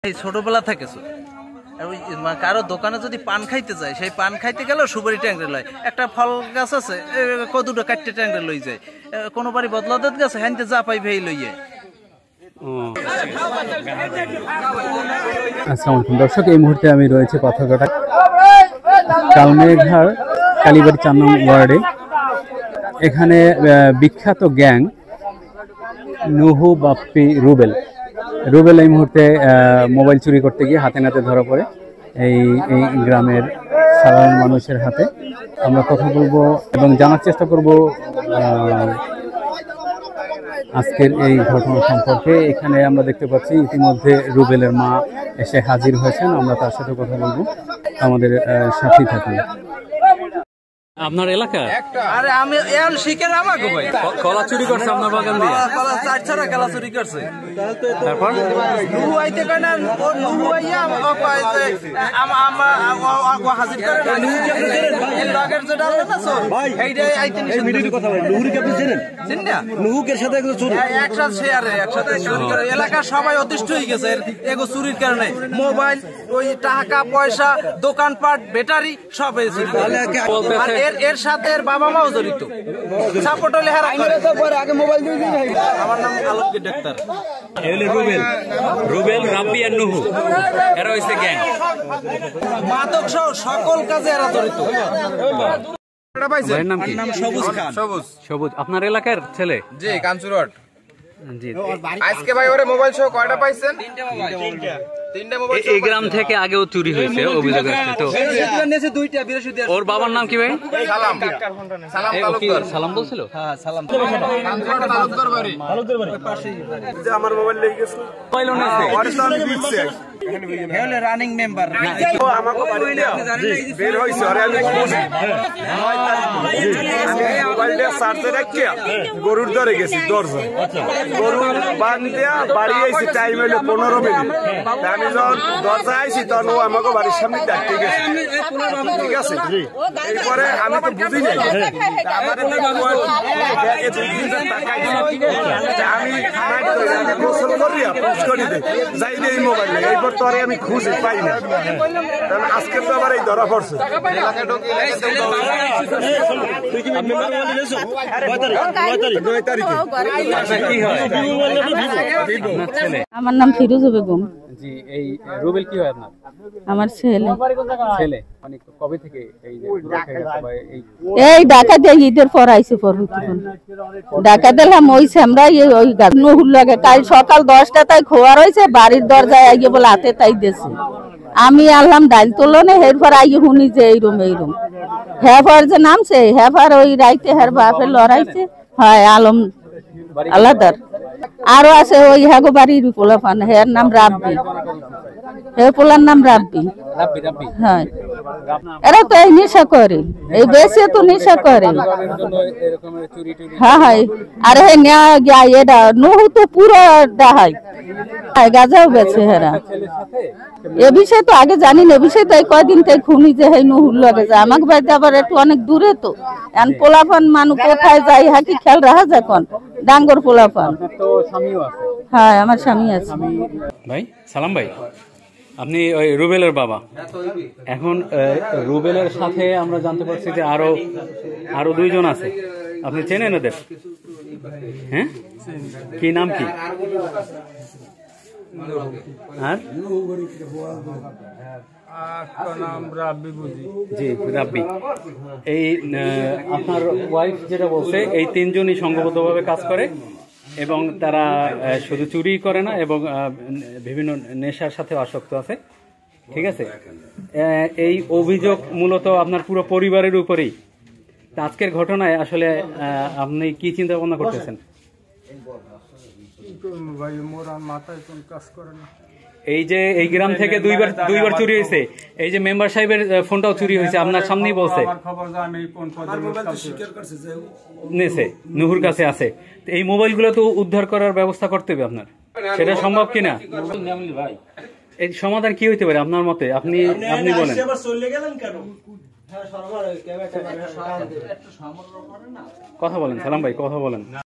এই ছোটবেলা থেকে কারো দোকানে যদি পান খাইতে যায়, সেই পান খাইতে গেলেও সুপারি ট্যাংরে লয়। একটা ফল গাছ আছে, কদুটা কাটতে ট্যাংরে লই যায়। কোনো বাড়ি বদলাদের গাছে হাইতে যা পাই ভেই লইয়ে। আসসালামু দর্শক, এই মুহূর্তে আমি রয়েছে পাথরঘাটা কালমেঘাড় কালীবাড়ি 4 নং ওয়ার্ডে। এখানে বিখ্যাত গ্যাং নুহু, বাপ্পি, রুবেল এই মুহূর্তে মোবাইল চুরি করতে গিয়ে হাতে নাতে ধরা পড়ে এই গ্রামের সাধারণ মানুষের হাতে। আমরা কথা বলবো এবং জানার চেষ্টা করব আজকের এই ঘটনা সম্পর্কে। এখানে আমরা দেখতে পাচ্ছি ইতিমধ্যে রুবেলের মা এসে হাজির হয়েছেন। আমরা তার সাথে কথা বলবো, আমাদের সাথী থাকুন। আপনার এলাকা? আরে আমি এখন শিখের আমাকে ভাই কলা চুরি করছে আপনার বাগান দিয়ে? কলা 4 কলা চুরি করছে। তারপর নুহু আইতে কয় না, নুহু আইয়া কইছে হাজির করে না। এই লগের যেটা আছে না সর এইটাই আইতে নিছে। ভিডিওতে কথা বলেন, নুহুর কি আপনি চেনেন? চিনেন না? নুহুকের সাথে একজন চুরি একসাথে শেয়ারে একসাথে চুরি করে এলাকার সবাই অতিষ্ঠ হয়ে গেছে এগো চুরির কারণে। মোবাইল, ওই টাকা পয়সা, দোকানপাট, ব্যাটারি সব হয়েছে। এর সাথে এর বাবা মাও জড়িত। সাপোর্ট হলে আগে মোবাইল দিয়ে দিই। আমার নাম আলোককে ডাক্তার। রুবেল, রাব্বি আর নুহু এরা হইছে গ্যাং। মাদক সহ সকল কাজে এরা জড়িত। ভাইয়ের নাম কি? নাম সবুজ খান। সবুজ আপনার এলাকার ছেলে? জি, কাঞ্চুরট। জি। আজকে ভাই ওরে মোবাইল সহ কয়টা পাইছেন? তিনটা মোবাইল। এই গ্রাম থেকে আগেও চুরি হয়েছে অভিযোগ আছে তো। ওর বাবার নাম কি ভাই? সালাম তালুকদার। সালাম বলছিল? হ্যাঁ, সালাম। কাঞ্চুরট তালুকদার বাড়ি। যে আমার মোবাইল লেগে গেছে। কয়লো নেছে? ওরে তো আমি দিচ্ছি। হেলে রানিং মেম্বার। আমাকে বাড়ি বের হইছে ওরে আমি খুঁজি। আমি মোবাইলটা চার্জে রাখি গরুর দরে গেছি দরজা। গরু বান দিয়া বাড়ি আইছি, টাইম হইলো 15 মিনিট। আমি যখন দরজা আইছি তখন ও আমাকে বাড়ির সামনে ডাকতে গেছে। ঠিক আছে, এরপরে আমি তো বুঝি নাই আমি গোসল করিয়া পোস্ট করি দে যাই দিয়ে এই মোবাইল এইবার তোরে আমি খুঁজি পাই না। আজকে তো আবার এই ধরা পড়ছে। আমার নাম ফিরোজ বেগম। জি। এই রুবেল কি হয় আপনার? আমার ছেলে। মানে কবে থেকে এই ঢাকা দিয়ে ঈদের পর আইসে ঢাকা দিলাম ওই আমরা ওই নুহুর লাগে কাল সকাল 10টা তাই খোয়া রয়েছে, বাড়ির দরজায় আইয়ে বলে হাতে তাই দিয়েছে। আমি আনলাম ডাইল তোলো না, এরপর আইয়ে শুনি যে এইরম হেফার যে নামছে, হেফার ওই রাইতে হের বাপে লড়াইছে। হয় আলম আলাদার। আরো আছে ওই হাগো বাড়ির পোলাপান, হের নাম রাব্বি, হে পোলার নাম রাব্বি। হ্যাঁ, এরা তো এই নেশা করে, এই বেশি তো নেশা করে। হ্যাঁ হ্যাঁ, আর হে এটা নুহু তো পুরো ডাহাই গাজাও বেছে হেরা। এ বিষয়ে তো আগে জানি না, এ বিষয়ে তো এই কয়দিন থেকে খুনি যে হে নুহুর লগে যায়। আমাকে বাড়িতে আবার একটু অনেক দূরে তো, এখন পোলাপান মানুষ কোথায় যায় হাকি খেয়াল রাখা যায়। এখন ডাঙ্গর পোলাপান। হ্যাঁ, আমার স্বামী আছে। ভাই সালাম ভাই, আপনি ওই রুবেলের বাবা। এখন রুবেলের সাথে আমরা জানতে পারছি যে আরো 2 জন আছে। আপনি চেনেন ওদের? হ্যাঁ, কি নাম কি? আর জি, রাব্বি। এই আপনার ওয়াইফ যেটা বলছে, এই 3 জনই সংঘবদ্ধভাবে কাজ করে এবং তারা শুধু চুরি করে না এবং বিভিন্ন নেশার সাথে আসক্ত আছে। ঠিক আছে, এই অভিযোগ মূলত আপনার পুরো পরিবারের উপরেই। আজকের ঘটনায় আসলে আপনি কি চিন্তা ভাবনা করতেছেন? এই যে এই গ্রাম থেকে দুইবার চুরি হয়েছে, এই যে মেম্বার সাহেবের ফোনটাও চুরি হয়েছে, আপনার সামনেই বলছে নেছে, নুহুর কাছে আছে। এই মোবাইলগুলো তো উদ্ধার করার ব্যবস্থা করতে হবে আপনার, সেটা সম্ভব কিনা? এই সমাধান কি হইতে পারে আপনার মতে? আপনি বলেন। কথা বলেন সালাম ভাই, কথা বলেন।